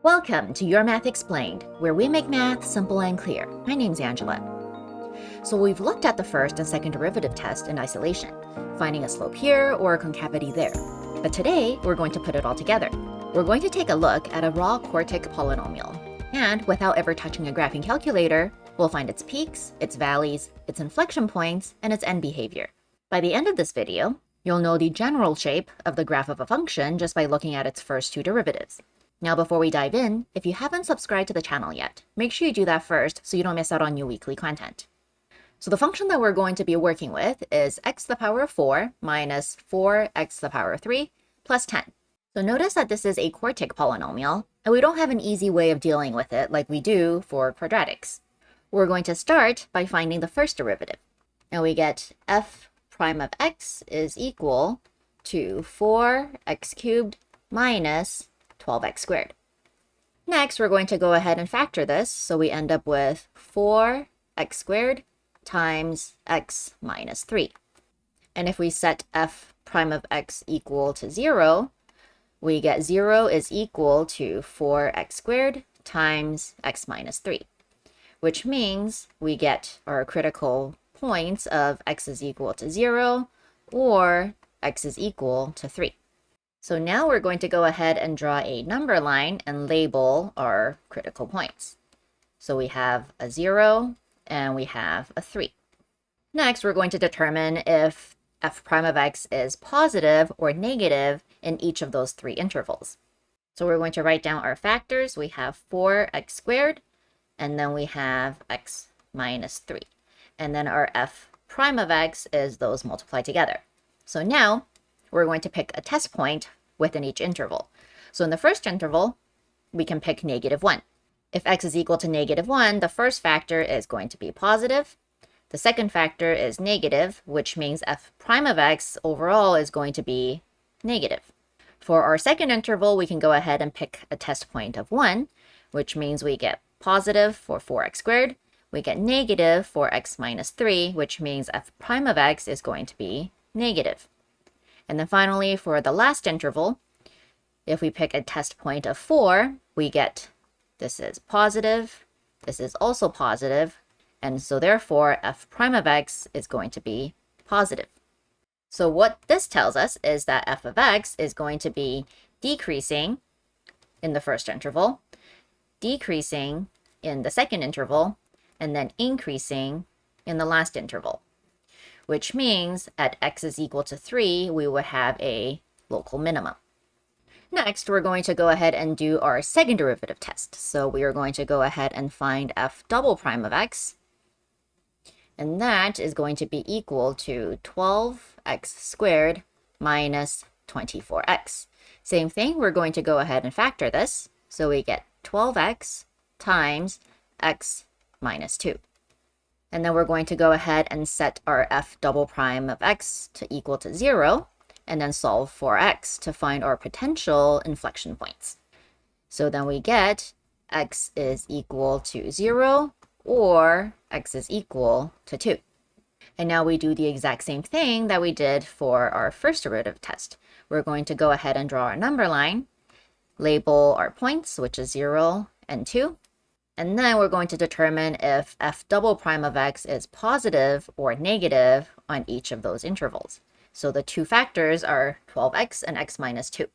Welcome to Your Math Explained, where we make math simple and clear. My name's Angela. So we've looked at the first and second derivative test in isolation, finding a slope here or a concavity there. But today, we're going to put it all together. We're going to take a look at a raw quartic polynomial. And without ever touching a graphing calculator, we'll find its peaks, its valleys, its inflection points, and its end behavior. By the end of this video, you'll know the general shape of the graph of a function just by looking at its first two derivatives. Now, before we dive in, if you haven't subscribed to the channel yet, make sure you do that first so you don't miss out on new weekly content. So the function that we're going to be working with is x to the power of 4 minus 4x to the power of 3 plus 10. So notice that this is a quartic polynomial, and we don't have an easy way of dealing with it like we do for quadratics. We're going to start by finding the first derivative. And we get f prime of x is equal to 4x cubed minus 12x squared. Next, we're going to go ahead and factor this, so we end up with 4x squared times x minus 3. And if we set f prime of x equal to 0, we get 0 is equal to 4x squared times x minus 3, which means we get our critical points of x is equal to 0 or x is equal to 3. So now we're going to go ahead and draw a number line and label our critical points. So we have a 0 and we have a 3. Next, we're going to determine if f prime of x is positive or negative in each of those three intervals. So we're going to write down our factors. We have 4x squared, and then we have x minus 3. And then our f prime of x is those multiplied together. So now we're going to pick a test point within each interval. So in the first interval, we can pick -1. If x is equal to -1, the first factor is going to be positive. The second factor is negative, which means f prime of x overall is going to be negative. For our second interval, we can go ahead and pick a test point of 1, which means we get positive for 4x squared. We get negative for x minus 3, which means f prime of x is going to be negative. And then finally, for the last interval, if we pick a test point of 4, we get this is positive, this is also positive, and so therefore f prime of x is going to be positive. So what this tells us is that f of x is going to be decreasing in the first interval, decreasing in the second interval, and then increasing in the last interval, which means at x is equal to 3, we would have a local minimum. Next, we're going to go ahead and do our second derivative test. So we are going to go ahead and find f double prime of x, and that is going to be equal to 12x squared minus 24x. Same thing, we're going to go ahead and factor this. So we get 12x times x minus 2. And then we're going to go ahead and set our f double prime of x to equal to 0, and then solve for x to find our potential inflection points. So then we get x is equal to 0 or x is equal to 2. And now we do the exact same thing that we did for our first derivative test. We're going to go ahead and draw our number line, label our points, which is 0 and 2. And then we're going to determine if f double prime of x is positive or negative on each of those intervals. So the two factors are 12x and x minus 2.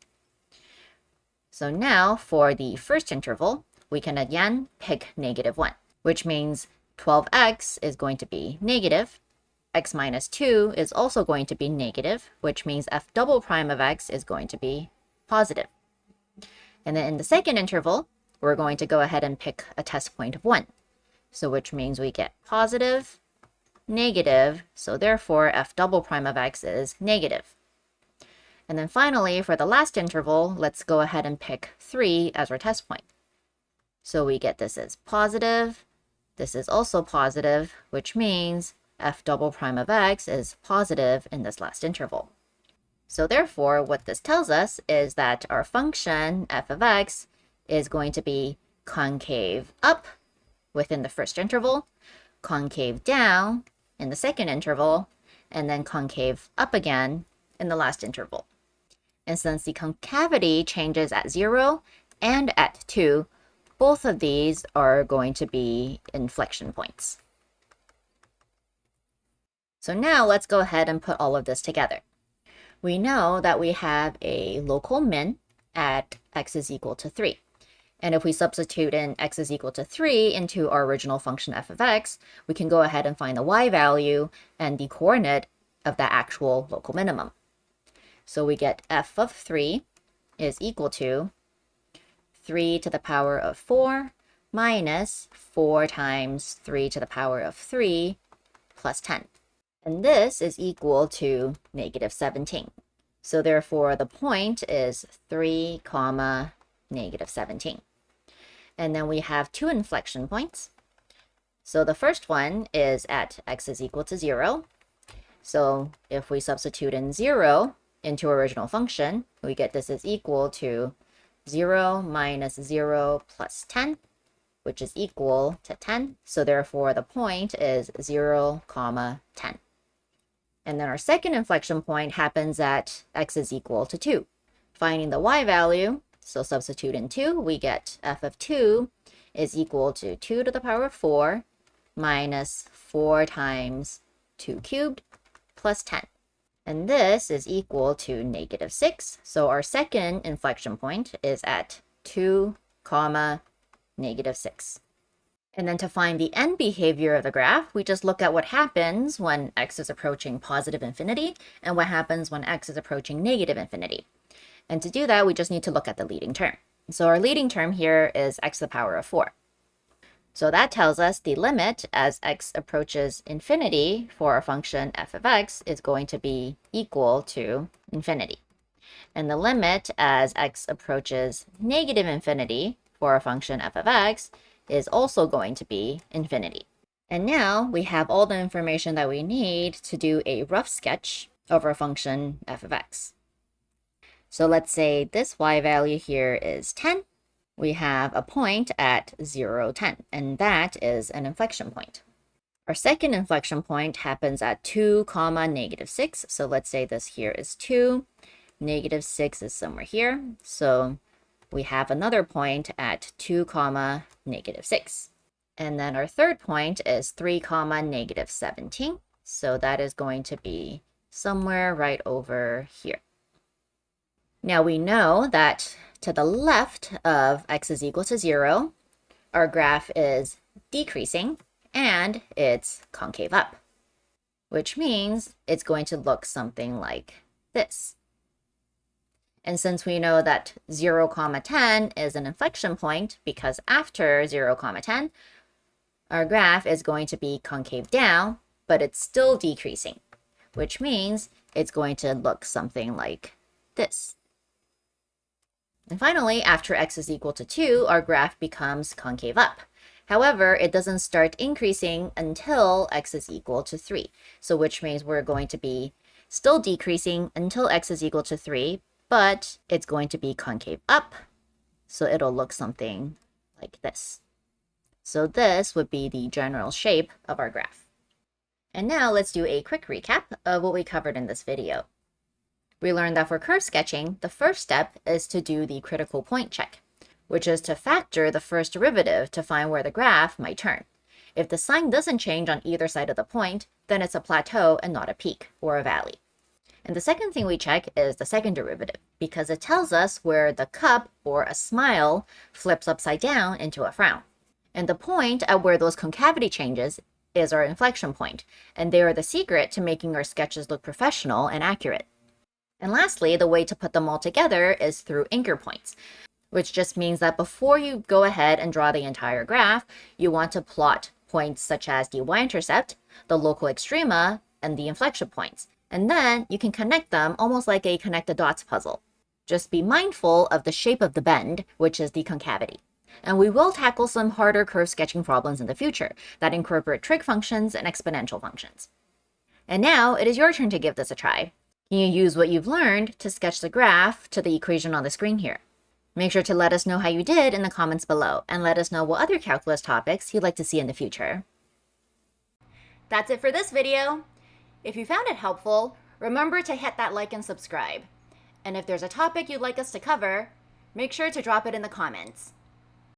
So now for the first interval, we can again pick -1, which means 12x is going to be negative. X minus 2 is also going to be negative, which means f double prime of x is going to be positive. And then in the second interval, we're going to go ahead and pick a test point of 1. So which means we get positive, negative, so therefore f double prime of x is negative. And then finally, for the last interval, let's go ahead and pick 3 as our test point. So we get this is positive, this is also positive, which means f double prime of x is positive in this last interval. So therefore, what this tells us is that our function f of x is going to be concave up within the first interval, concave down in the second interval, and then concave up again in the last interval. And since the concavity changes at 0 and at 2, both of these are going to be inflection points. So now let's go ahead and put all of this together. We know that we have a local min at x is equal to 3. And if we substitute in x is equal to 3 into our original function f of x, we can go ahead and find the y value and the coordinate of that actual local minimum. So we get f of 3 is equal to 3 to the power of 4 minus 4 times 3 to the power of 3 plus 10. And this is equal to negative 17. So therefore, the point is 3, negative 17. And then we have 2 inflection points. So the first one is at x is equal to 0. So if we substitute in 0 into our original function, we get this is equal to 0 minus 0 plus 10, which is equal to 10. So therefore, the point is 0, 10. And then our second inflection point happens at x is equal to 2. Finding the y value, so substitute in 2, we get f of 2 is equal to 2 to the power of 4 minus 4 times 2 cubed plus 10. And this is equal to negative 6. So our second inflection point is at 2, negative 6. And then to find the end behavior of the graph, we just look at what happens when x is approaching positive infinity and what happens when x is approaching negative infinity. And to do that, we just need to look at the leading term. So our leading term here is x to the power of 4. So that tells us the limit as x approaches infinity for our function f of x is going to be equal to infinity. And the limit as x approaches negative infinity for our function f of x is also going to be infinity. And now we have all the information that we need to do a rough sketch of our function f of x. So let's say this y value here is 10. We have a point at 0, 10, and that is an inflection point. Our second inflection point happens at 2, negative 6. So let's say this here is 2, negative 6 is somewhere here. So we have another point at 2, negative 6. And then our third point is 3, negative 17. So that is going to be somewhere right over here. Now we know that to the left of x is equal to 0, our graph is decreasing and it's concave up, which means it's going to look something like this. And since we know that 0, 10 is an inflection point, because after 0, 10, our graph is going to be concave down, but it's still decreasing, which means it's going to look something like this. And finally, after x is equal to 2, our graph becomes concave up. However, it doesn't start increasing until x is equal to 3. So which means we're going to be still decreasing until x is equal to 3, but it's going to be concave up. So it'll look something like this. So this would be the general shape of our graph. And now let's do a quick recap of what we covered in this video. We learned that for curve sketching, the first step is to do the critical point check, which is to factor the first derivative to find where the graph might turn. If the sign doesn't change on either side of the point, then it's a plateau and not a peak or a valley. And the second thing we check is the second derivative, because it tells us where the cup or a smile flips upside down into a frown. And the point at where those concavity changes is our inflection point, and they are the secret to making our sketches look professional and accurate. And lastly, the way to put them all together is through anchor points, which just means that before you go ahead and draw the entire graph, you want to plot points such as the y-intercept, the local extrema, and the inflection points. And then you can connect them almost like a connect the dots puzzle. Just be mindful of the shape of the bend, which is the concavity. And we will tackle some harder curve sketching problems in the future that incorporate trig functions and exponential functions. And now it is your turn to give this a try. Can you use what you've learned to sketch the graph to the equation on the screen here? Make sure to let us know how you did in the comments below, and let us know what other calculus topics you'd like to see in the future. That's it for this video. If you found it helpful, remember to hit that like and subscribe. And if there's a topic you'd like us to cover, Make sure to drop it in the comments.